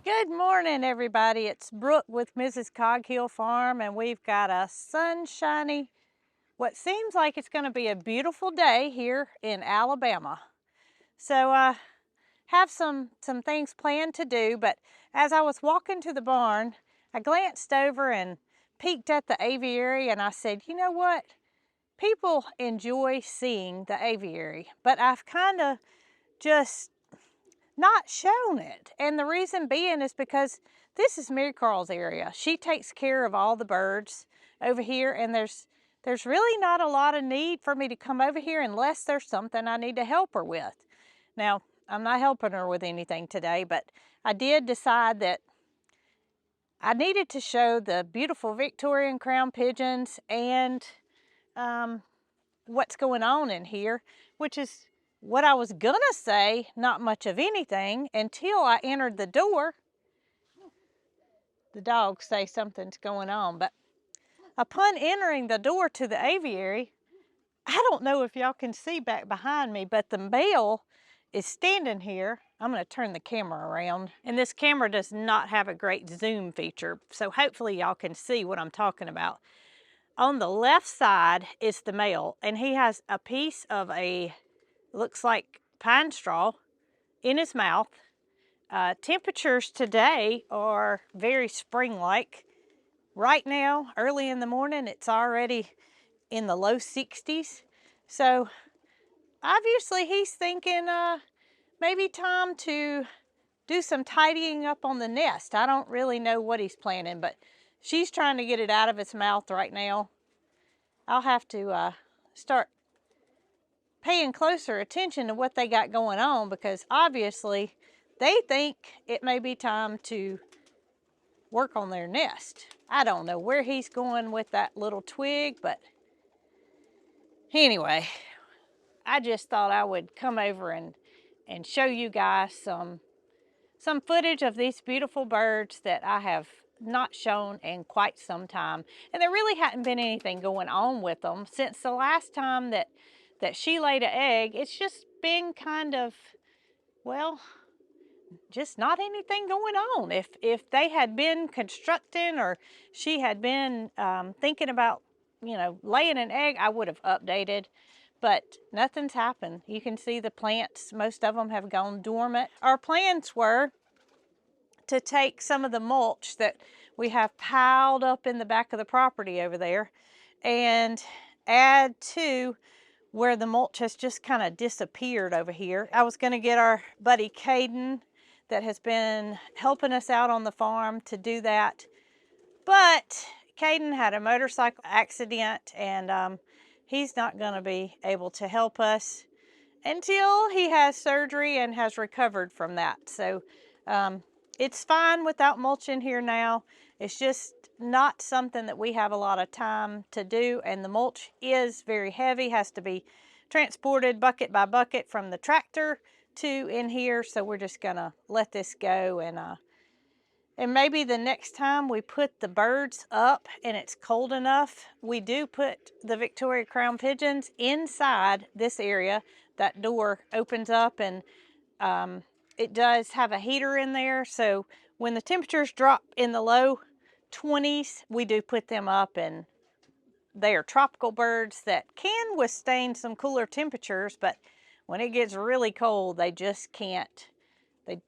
Good morning, everybody. It's Brooke with Mrs. Cog Hill Farm, and we've got a sunshiny, what seems like it's going to be a beautiful day here in Alabama. So have some things planned to do, but as I was walking to the barn, I glanced over and peeked at the aviary, and I said, you know what? People enjoy seeing the aviary, but I've kind of just not shown it. And the reason being is because this is Marycarl's area. She takes care of all the birds over here, and there's really not a lot of need for me to come over here unless there's something I need to help her with. Now, I'm not helping her with anything today, but I did decide that I needed to show the beautiful Victorian crown pigeons and what's going on in here, which is what I was gonna say, not much of anything, until I entered the door. The dogs say something's going on, but upon entering the door to the aviary, I don't know if y'all can see back behind me, but the male is standing here. I'm gonna turn the camera around, and this camera does not have a great zoom feature, so hopefully y'all can see what I'm talking about. On the left side is the male, and he has a piece of looks like pine straw in his mouth. Temperatures today are very spring-like. Right now, early in the morning, it's already in the low 60s. So obviously he's thinking maybe time to do some tidying up on the nest. I don't really know what he's planning, but she's trying to get it out of its mouth right now. I'll have to start paying closer attention to what they got going on, because obviously they think it may be time to work on their nest. I don't know where he's going with that little twig, but anyway, I just thought I would come over and show you guys some footage of these beautiful birds that I have not shown in quite some time. And there really hadn't been anything going on with them since the last time that she laid an egg. It's just been kind of, well, just not anything going on. If they had been constructing, or she had been thinking about, laying an egg, I would have updated, but nothing's happened. You can see the plants, most of them have gone dormant. Our plans were to take some of the mulch that we have piled up in the back of the property over there and add to where the mulch has just kind of disappeared over here. I was going to get our buddy Caden, that has been helping us out on the farm, to do that, but Caden had a motorcycle accident, and he's not going to be able to help us until he has surgery and has recovered from that. So it's fine without mulch in here now. It's just not something that we have a lot of time to do, and the mulch is very heavy, has to be transported bucket by bucket from the tractor to in here. So we're just gonna let this go, and maybe the next time we put the birds up and it's cold enough, we do put the Victoria Crown pigeons inside this area. That door opens up, and it does have a heater in there. So when the temperatures drop in the low 20s, we do put them up, and they are tropical birds that can withstand some cooler temperatures, but when it gets really cold, they just can't.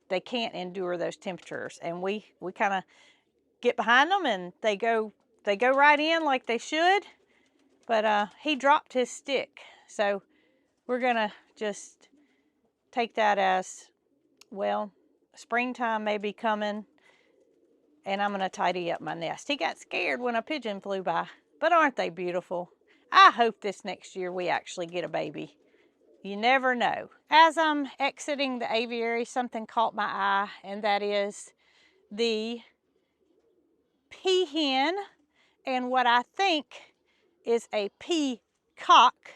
They can't endure those temperatures, and we kind of get behind them, and they go right in like they should. But he dropped his stick, so we're gonna just take that as, well, springtime may be coming, and I'm gonna tidy up my nest. He got scared when a pigeon flew by, but aren't they beautiful? I hope this next year we actually get a baby. You never know. As I'm exiting the aviary, something caught my eye, and that is the peahen and what I think is a peacock,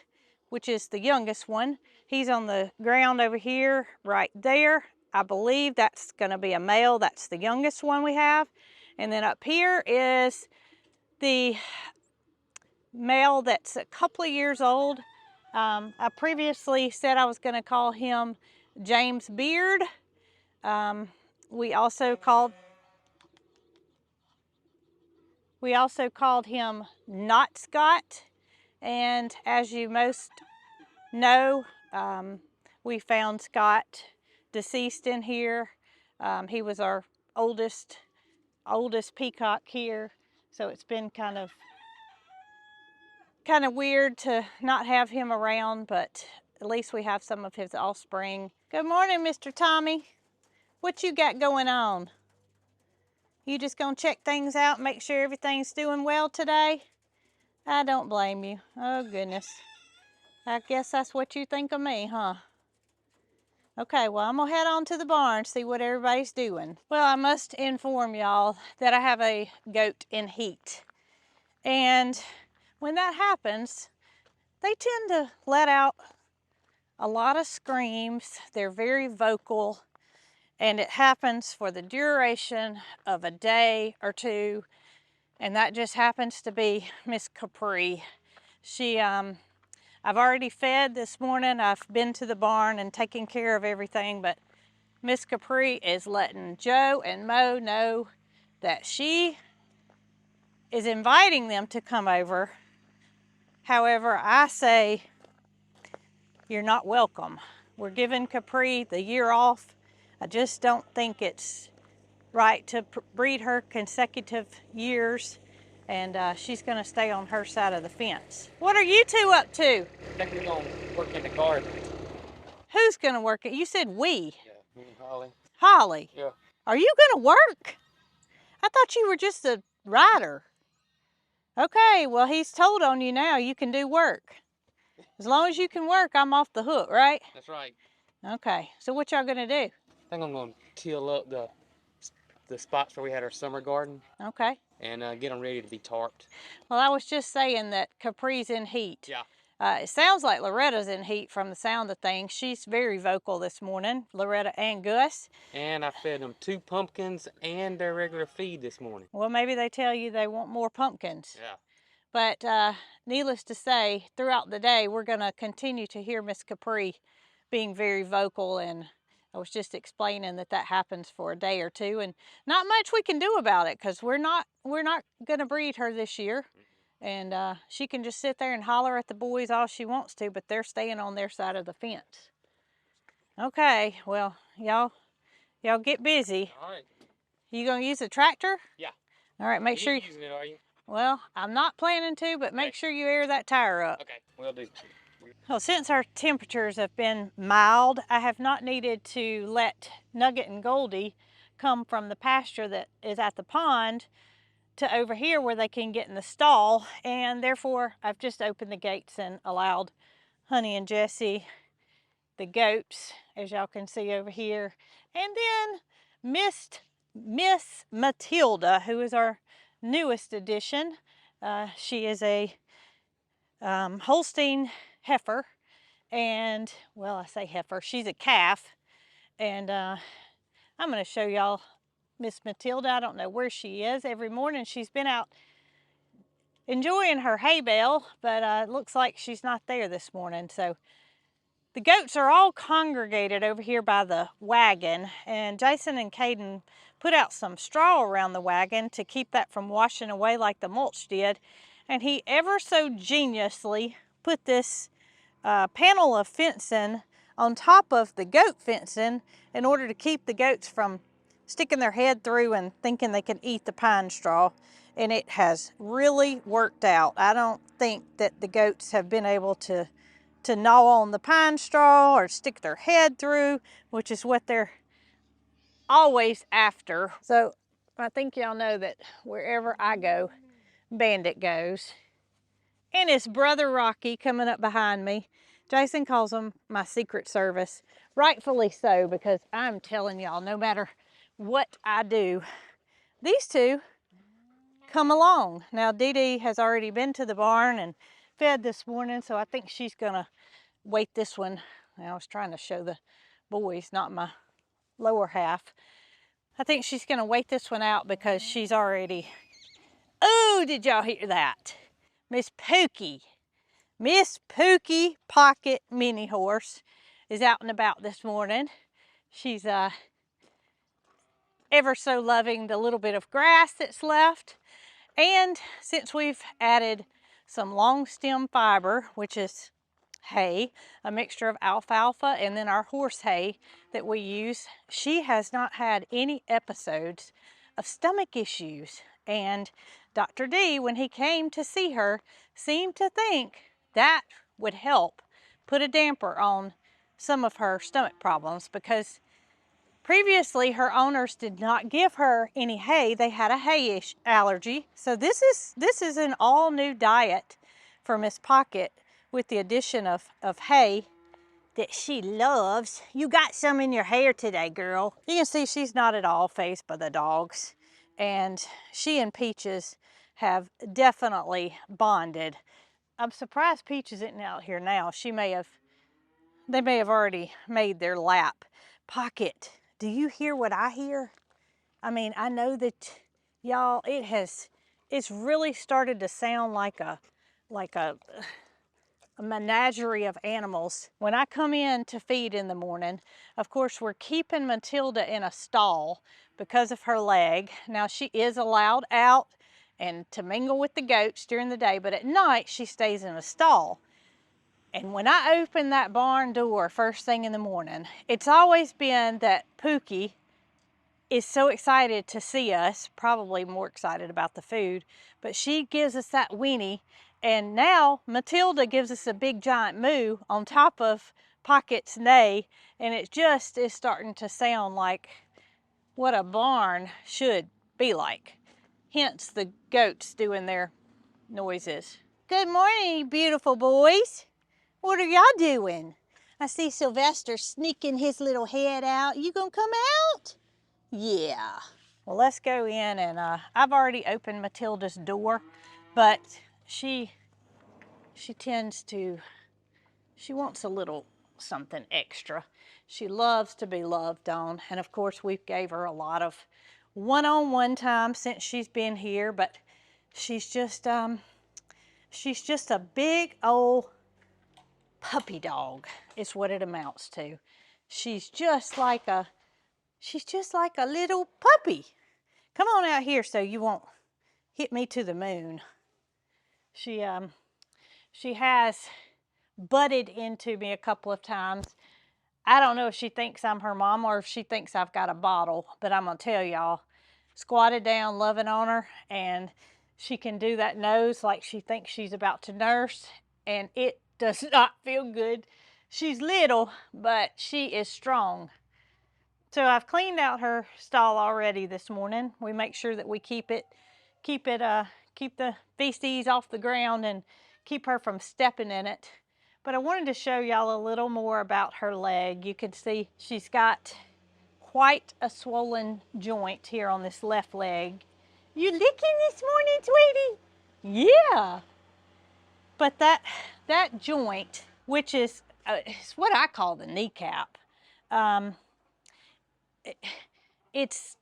which is the youngest one. He's on the ground over here, right there. I believe that's gonna be a male. That's the youngest one we have. And then up here is the male that's a couple of years old. I previously said I was going to call him James Beard. we also called him Not Scott. And as you most know, we found Scott deceased in here. He was our oldest peacock here, so it's been kind of weird to not have him around, but at least we have some of his offspring. Good morning, Mr. Tommy. What you got going on? You just gonna check things out, make sure everything's doing well today? I don't blame you. Oh goodness. I guess that's what you think of me, huh? Okay, well, I'm gonna head on to the barn, see what everybody's doing. Well, I must inform y'all that I have a goat in heat. And when that happens, they tend to let out a lot of screams. They're very vocal, and it happens for the duration of a day or two. And that just happens to be Miss Capri. I've already fed this morning. I've been to the barn and taken care of everything, but Miss Capri is letting Joe and Mo know that she is inviting them to come over. However, I say, you're not welcome. We're giving Capri the year off. I just don't think it's right to breed her consecutive years, and she's gonna stay on her side of the fence. What are you two up to? I think we're gonna work in the garden. Who's gonna work it? You said we. Yeah, me and Holly. Holly? Yeah. Are you gonna work? I thought you were just a rider. Okay, well, he's told on you now you can do work. As long as you can work, I'm off the hook, right? That's right. Okay, so what y'all gonna do? I think I'm gonna till up the spots where we had our summer garden. Okay. And get them ready to be tarped. Well, I was just saying that Capri's in heat. Yeah. It sounds like Loretta's in heat from the sound of things. She's very vocal this morning, Loretta and Gus. And I fed them 2 pumpkins and their regular feed this morning. Well, maybe they tell you they want more pumpkins. Yeah. But needless to say, throughout the day, we're going to continue to hear Miss Capri being very vocal, and I was just explaining that happens for a day or two, and not much we can do about it because we're not going to breed her this year. And she can just sit there and holler at the boys all she wants to, but they're staying on their side of the fence. Okay, well, y'all get busy. All right. You gonna use a tractor? Yeah. All right, make sure. Using it, are you? Well, I'm not planning to, but make sure you air that tire up. Okay, will do. Well, since our temperatures have been mild, I have not needed to let Nugget and Goldie come from the pasture that is at the pond to over here where they can get in the stall, and therefore I've just opened the gates and allowed Honey and Jesse, the goats, as y'all can see over here, and then Miss Matilda, who is our newest addition. She is a Holstein heifer, and well, I say heifer, she's a calf, and I'm going to show y'all Miss Matilda. I don't know where she is. Every morning she's been out enjoying her hay bale, but it looks like she's not there this morning. So the goats are all congregated over here by the wagon, and Jason and Caden put out some straw around the wagon to keep that from washing away like the mulch did, and he ever so geniusly put this panel of fencing on top of the goat fencing in order to keep the goats from sticking their head through and thinking they can eat the pine straw, and it has really worked out. I don't think that the goats have been able to gnaw on the pine straw or stick their head through, which is what they're always after. So I think y'all know that wherever I go, Bandit goes. And his brother Rocky coming up behind me. Jason calls them my Secret Service. Rightfully so, because I'm telling y'all, no matter what I do, these two come along. Now Dee Dee has already been to the barn and fed this morning, so I think she's gonna wait this one. I was trying to show the boys, not my lower half. I think she's gonna wait this one out because she's already, oh, did y'all hear that? Miss Pookie Pocket Mini Horse is out and about this morning. She's ever so loving the little bit of grass that's left. And since we've added some long stem fiber, which is hay, a mixture of alfalfa and then our horse hay that we use, she has not had any episodes of stomach issues. And Dr. D, when he came to see her, seemed to think that would help put a damper on some of her stomach problems, because previously her owners did not give her any hay. They had a hay allergy. So this is an all new diet for Miss Pocket with the addition of hay that she loves. You got some in your hair today, girl. You can see she's not at all fazed by the dogs. And she and Peaches have definitely bonded. I'm surprised Peaches isn't out here now. They may have already made their lap. Pocket, do you hear what I hear? I mean, I know that y'all, it's really started to sound like a menagerie of animals. When I come in to feed in the morning, of course, we're keeping Matilda in a stall because of her leg. Now, she is allowed out and to mingle with the goats during the day, but at night she stays in a stall. And when I open that barn door first thing in the morning, it's always been that Pookie is so excited to see us, probably more excited about the food, but she gives us that whinny. And now Matilda gives us a big giant moo on top of Pocket's neigh, and it just is starting to sound like what a barn should be like. Hence the goats doing their noises. Good morning, beautiful boys. What are y'all doing? I see Sylvester sneaking his little head out. You gonna come out? Yeah. Well, let's go in, and I've already opened Matilda's door, but she wants a little something extra. She loves to be loved on, and of course we've gave her a lot of one-on-one time since she's been here, but she's just a big old puppy dog is what it amounts to. She's just like a little puppy. Come on out here so you won't hit me to the moon. She has butted into me a couple of times. I don't know if she thinks I'm her mom or if she thinks I've got a bottle, but I'm gonna tell y'all, squatted down loving on her, and she can do that nose like she thinks she's about to nurse, and it does not feel good. She's little, but she is strong. So I've cleaned out her stall already this morning. We make sure that we keep the feces off the ground and keep her from stepping in it. But I wanted to show y'all a little more about her leg. You can see she's got quite a swollen joint here on this left leg. You licking this morning, sweetie? Yeah. But that joint, which is it's what I call the kneecap, it's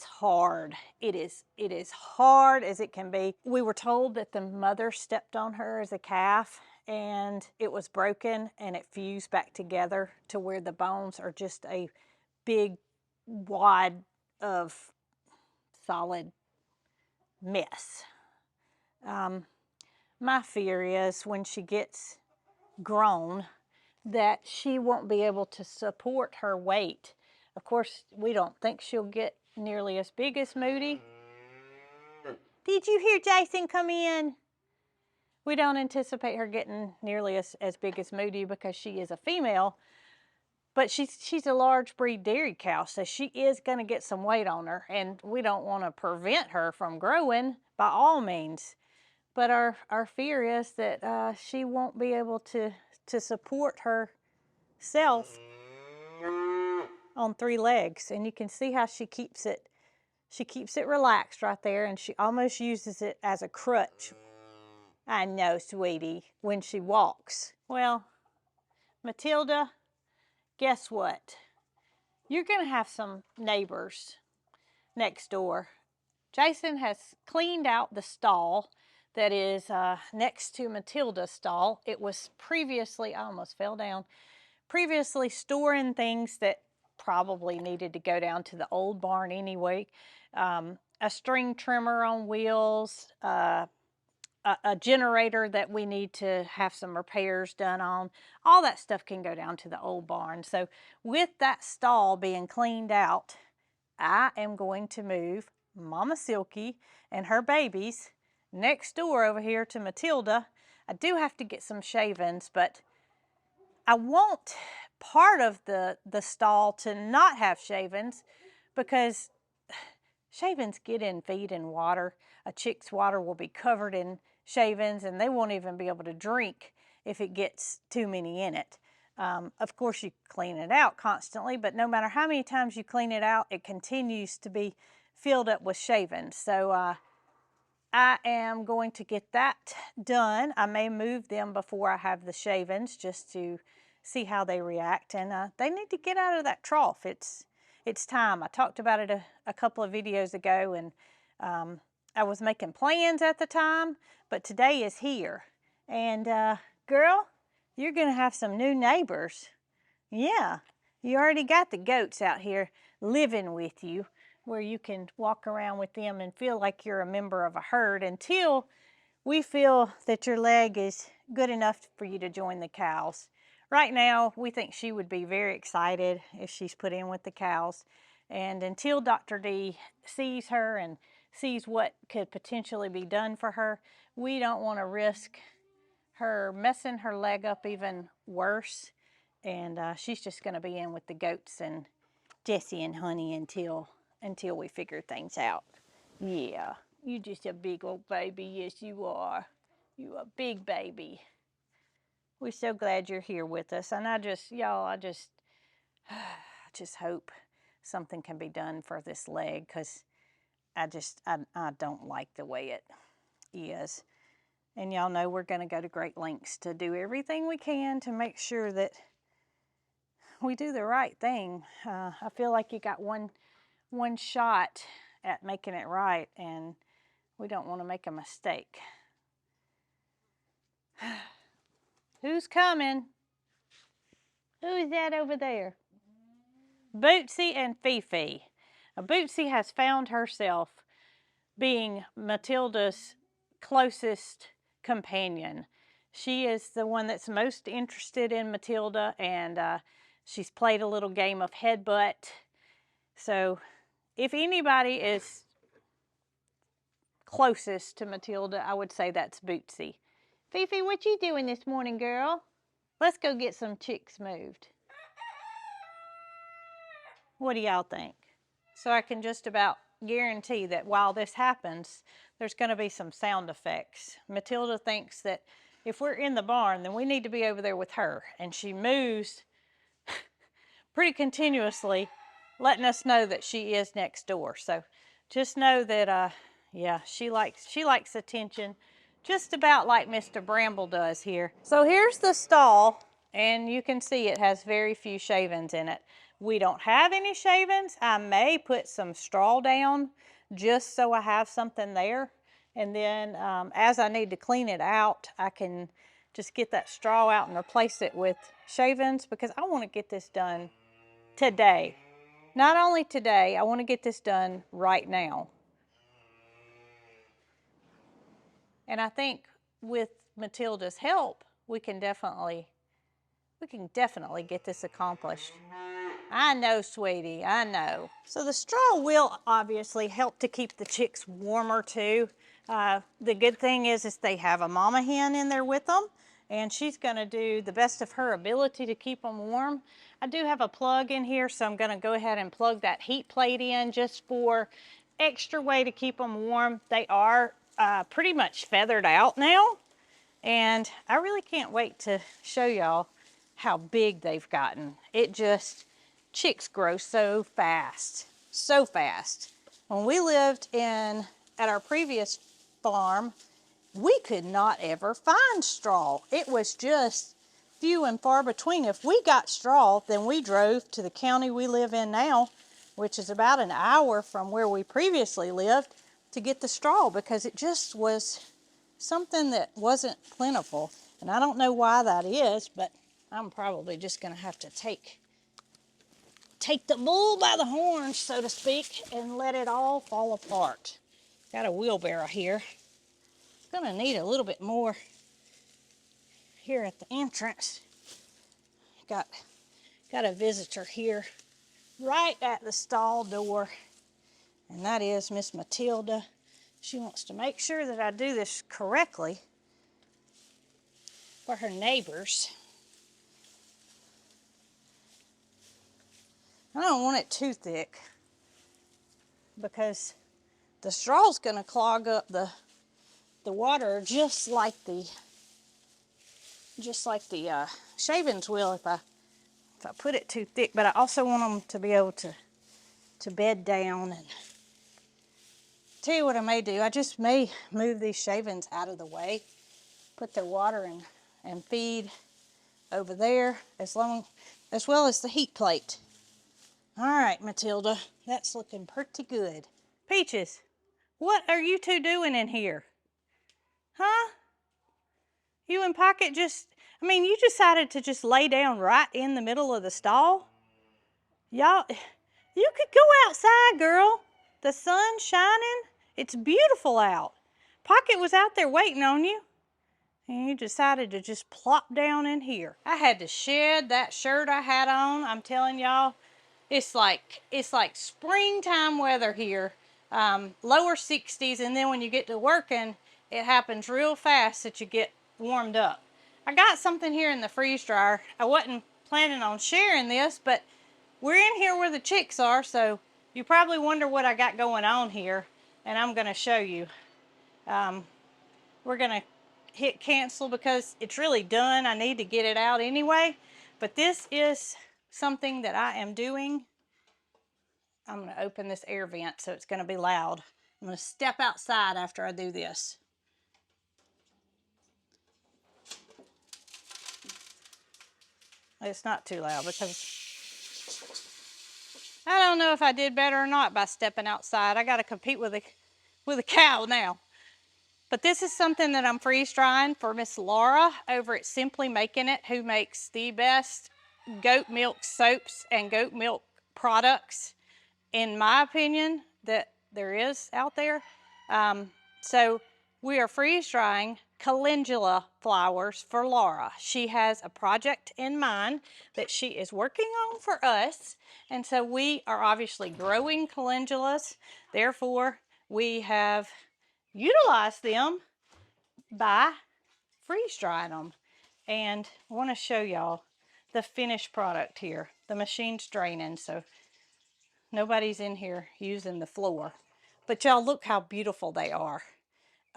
hard. It is hard as it can be. We were told that the mother stepped on her as a calf and it was broken and it fused back together to where the bones are just a big wad of solid mess. My fear is when she gets grown that she won't be able to support her weight. Of course, we don't think she'll get nearly as big as Moody. Did you hear Jason come in? We don't anticipate her getting nearly as big as Moody because she is a female, but she's a large breed dairy cow, so she is going to get some weight on her, and we don't want to prevent her from growing by all means. But our fear is that she won't be able to support herself on 3 legs. And you can see how she keeps it relaxed right there, and she almost uses it as a crutch. I know, sweetie, when she walks. Well, Matilda, guess what? You're going to have some neighbors next door. Jason has cleaned out the stall that is next to Matilda's stall. It was previously, I almost fell down, previously storing things that probably needed to go down to the old barn anyway. A string trimmer on wheels, a generator that we need to have some repairs done on. All that stuff can go down to the old barn. So with that stall being cleaned out, I am going to move Mama Silky and her babies next door over here to Matilda. I do have to get some shavings, but I want part of the stall to not have shavings because shavings get in feed and water. A chick's water will be covered in shavings and they won't even be able to drink if it gets too many in it. Of course, you clean it out constantly, but no matter how many times you clean it out, it continues to be filled up with shavings. So I am going to get that done. I may move them before I have the shavings just to see how they react. And they need to get out of that trough. It's time. I talked about it a couple of videos ago, and I was making plans at the time, but today is here. And girl, you're gonna have some new neighbors. Yeah, you already got the goats out here living with you, where you can walk around with them and feel like you're a member of a herd until we feel that your leg is good enough for you to join the cows. Right now, we think she would be very excited if she's put in with the cows. And until Dr. D sees her and sees what could potentially be done for her, we don't want to risk her messing her leg up even worse. And she's just going to be in with the goats and Jessie and Honey until we figure things out. Yeah, you just a big old baby. Yes, you are. You a big baby. We're so glad you're here with us. And I just hope something can be done for this leg because I don't like the way it is. And y'all know we're going to go to great lengths to do everything we can to make sure that we do the right thing. I feel like you got one shot at making it right, and we don't want to make a mistake. Who's coming? Who is that over there? Bootsy and Fifi. Now, Bootsy has found herself being Matilda's closest companion. She is the one that's most interested in Matilda, and she's played a little game of headbutt. So if anybody is closest to Matilda, I would say that's Bootsy. Fifi, what you doing this morning, girl? Let's go get some chicks moved. What do y'all think? So I can just about guarantee that while this happens, there's going to be some sound effects. Matilda thinks that if we're in the barn, then we need to be over there with her. And she moves pretty continuously, letting us know that she is next door. So just know that, yeah, she likes attention, just about like Mr. Bramble does here. So here's the stall, and you can see it has very few shavings in it. We don't have any shavings. I may put some straw down just so I have something there. And then as I need to clean it out, I can just get that straw out and replace it with shavings because I want to get this done today. Not only today, I want to get this done right now. And I think with Matilda's help, we can definitely get this accomplished. I know, sweetie, I know. So the straw will obviously help to keep the chicks warmer too. The good thing is they have a mama hen in there with them, and she's gonna do the best of her ability to keep them warm. I do have a plug in here, so I'm gonna go ahead and plug that heat plate in just for extra way to keep them warm. They are pretty much feathered out now, and I really can't wait to show y'all how big they've gotten. Chicks grow so fast, so fast. When we lived at our previous farm, we could not ever find straw. It was just few and far between. If we got straw, then we drove to the county we live in now, which is about an hour from where we previously lived, to get the straw because it just was something that wasn't plentiful. And I don't know why that is, but I'm probably just gonna have to take take the bull by the horns, so to speak, and let it all fall apart. Got a wheelbarrow here. Gonna need a little bit more here at the entrance. Got a visitor here right at the stall door, and that is Miss Matilda. She wants to make sure that I do this correctly for her neighbors. I don't want it too thick because the straw's going to clog up the water just like the shavings will if I put it too thick. But I also want them to be able to bed down. And tell you what I may do. I just may move these shavings out of the way, put their water and feed over there as well as the heat plate. All right, Matilda, that's looking pretty good. Peaches, what are you two doing in here? Huh? You and Pocket you decided to just lay down right in the middle of the stall? Y'all, you could go outside, girl. The sun's shining. It's beautiful out. Pocket was out there waiting on you. And you decided to just plop down in here. I had to shed that shirt I had on. I'm telling y'all, it's like springtime weather here. Lower 60s, and then when you get to working, it happens real fast that you get warmed up. I got something here in the freeze dryer. I wasn't planning on sharing this, but we're in here where the chicks are, so you probably wonder what I got going on here, and I'm going to show you. We're going to hit cancel because it's really done. I need to get it out anyway, but this is something that I am doing. I'm going to open this air vent so it's going to be loud. I'm going to step outside after I do this. It's not too loud because I don't know if I did better or not by stepping outside. I got to compete with a cow now. But this is something that I'm freeze drying for Miss Laura over at Simply Making It, who makes the best goat milk soaps and goat milk products, in my opinion, that there is out there. So we are freeze drying calendula flowers for Laura. She has a project in mind that she is working on for us. And so we are obviously growing calendulas. Therefore, we have utilized them by freeze drying them. And I want to show y'all the finished product here. The machine's draining, so nobody's in here using the floor. But y'all, look how beautiful they are.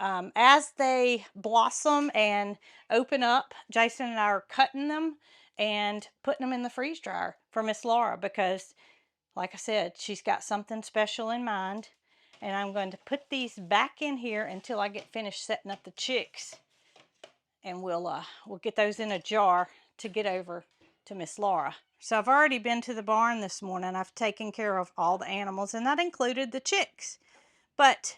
As they blossom and open up, Jason and I are cutting them and putting them in the freeze dryer for Miss Laura because, like I said, she's got something special in mind. And I'm going to put these back in here until I get finished setting up the chicks. And we'll get those in a jar to get over to Miss Laura. So I've already been to the barn this morning. I've taken care of all the animals, and that included the chicks. But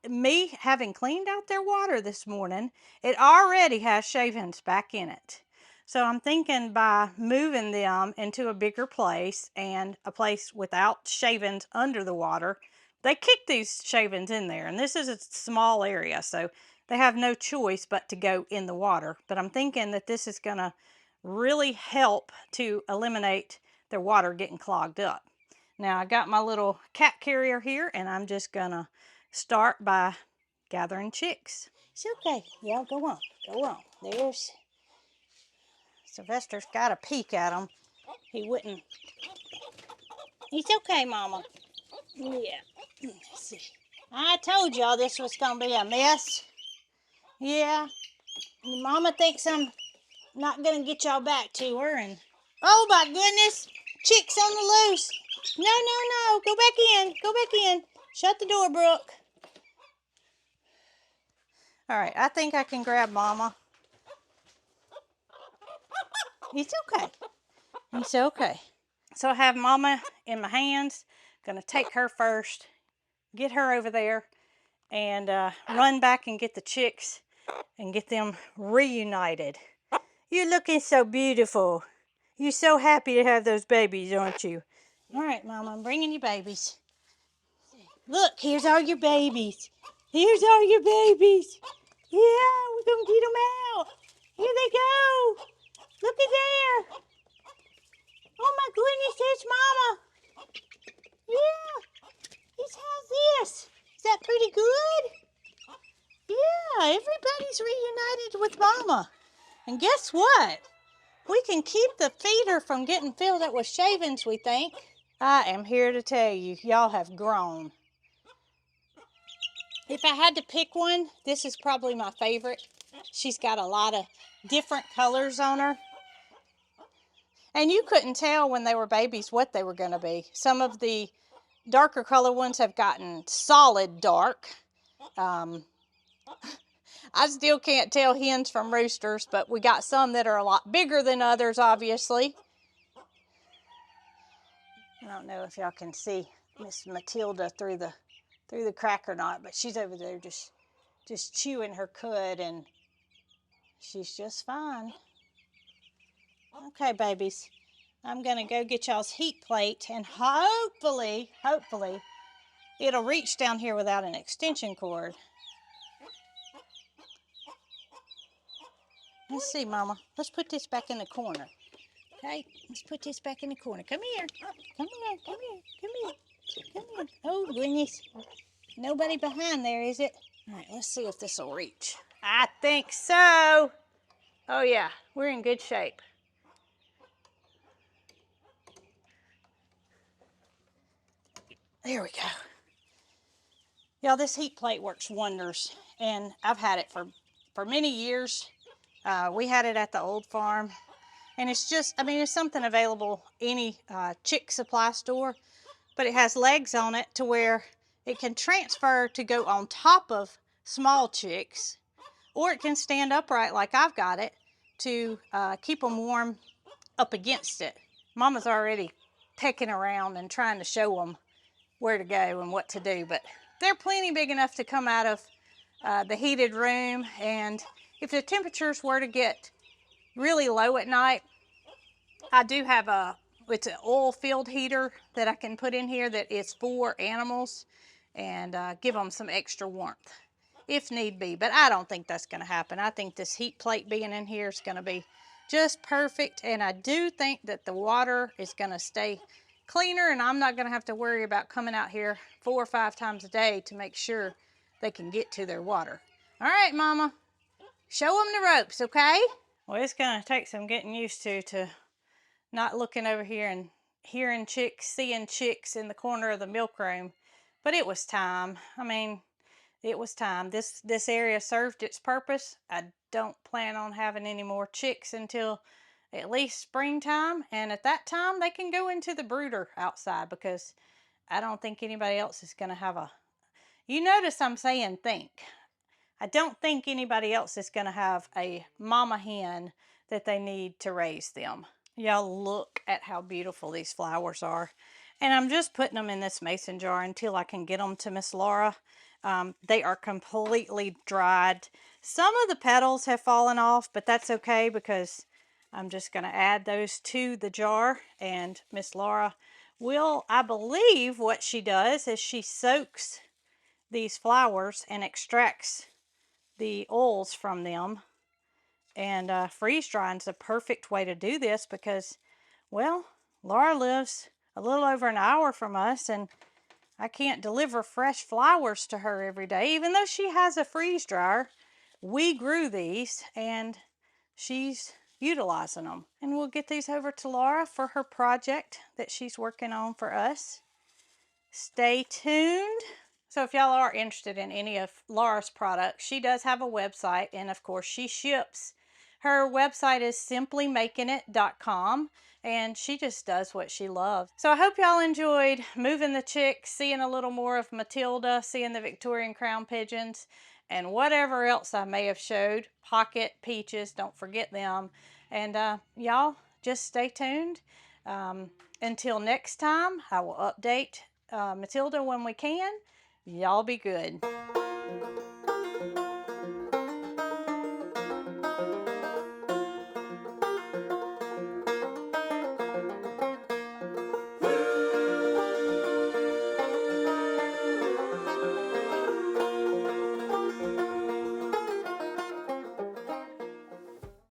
me having cleaned out their water this morning, it already has shavings back in it. So I'm thinking by moving them into a bigger place and a place without shavings under the water, they kick these shavings in there. And this is a small area, so they have no choice but to go in the water. But I'm thinking that this is going to really help to eliminate their water getting clogged up. Now I got my little cat carrier here, and I'm just going to start by gathering chicks. It's okay. Yeah, go on. Go on. There's Sylvester's got a peek at them. He wouldn't. It's okay, Mama. Yeah. Let's see. I told y'all this was going to be a mess. Yeah. Mama thinks I'm not going to get y'all back to her. And oh, my goodness. Chicks on the loose. No, no, no. Go back in. Go back in. Shut the door, Brooke. All right. I think I can grab Mama. It's okay. It's okay. So I have Mama in my hands. Gonna take her first, get her over there, and run back and get the chicks and get them reunited. You're looking so beautiful. You're so happy to have those babies, aren't you? All right, Mama, I'm bringing you babies. Look, here's all your babies. Here's all your babies. Yeah, we're going to get them out. Here they go. Look at there. Oh, my goodness, there's Mama. Yeah, how's this? Is that pretty good? Yeah, everybody's reunited with Mama. And guess what? We can keep the feeder from getting filled up with shavings, we think. I am here to tell you, y'all have grown. If I had to pick one, this is probably my favorite. She's got a lot of different colors on her. And you couldn't tell when they were babies what they were going to be. Some of the darker color ones have gotten solid dark. I still can't tell hens from roosters, but we got some that are a lot bigger than others, obviously. I don't know if y'all can see Miss Matilda through the crack or not, but she's over there just chewing her cud, and she's just fine. Okay, babies, I'm gonna go get y'all's heat plate, and hopefully, it'll reach down here without an extension cord. Let's see, Mama. Let's put this back in the corner. Okay, let's put this back in the corner. Come here. Come here. Come here. Come here. Come here. Oh, goodness. Nobody behind there, is it? All right, let's see if this will reach. I think so. Oh, yeah, we're in good shape. There we go. Y'all, this heat plate works wonders, and I've had it for many years. We had it at the old farm, and it's just, I mean, it's something available any chick supply store, but it has legs on it to where it can transfer to go on top of small chicks, or it can stand upright like I've got it to keep them warm up against it. Mama's already pecking around and trying to show them where to go and what to do, but they're plenty big enough to come out of the heated room. And if the temperatures were to get really low at night, I do have it's an oil-filled heater that I can put in here that is for animals and give them some extra warmth if need be. But I don't think that's going to happen. I think this heat plate being in here is going to be just perfect, and I do think that the water is going to stay cleaner, and I'm not going to have to worry about coming out here 4 or 5 times a day to make sure they can get to their water. All right, Mama, show them the ropes, okay? Well, it's going to take some getting used to not looking over here and hearing chicks, seeing chicks in the corner of the milk room, but it was time. I mean, it was time. This area served its purpose. I don't plan on having any more chicks until at least springtime, and at that time they can go into the brooder outside, because I don't think anybody else is going to have a, you notice I'm saying think. I don't think anybody else is going to have a mama hen that they need to raise them. Y'all, look at how beautiful these flowers are. And I'm just putting them in this mason jar until I can get them to Miss Laura. They are completely dried. Some of the petals have fallen off, but that's okay, because I'm just going to add those to the jar, and Miss Laura will, I believe what she does is she soaks these flowers and extracts the oils from them, and freeze drying is a perfect way to do this, because, well, Laura lives a little over an hour from us, and I can't deliver fresh flowers to her every day. Even though she has a freeze dryer, we grew these, and she's utilizing them. And we'll get these over to Laura for her project that she's working on for us. Stay tuned. So if y'all are interested in any of Laura's products, she does have a website, and of course she ships. Her website is simplymakingit.com, and she just does what she loves. So I hope y'all enjoyed moving the chicks, seeing a little more of Matilda, seeing the Victorian crown pigeons, and whatever else I may have showed. Pocket peaches, don't forget them. And y'all, just stay tuned. Until next time, I will update Matilda when we can. Y'all be good.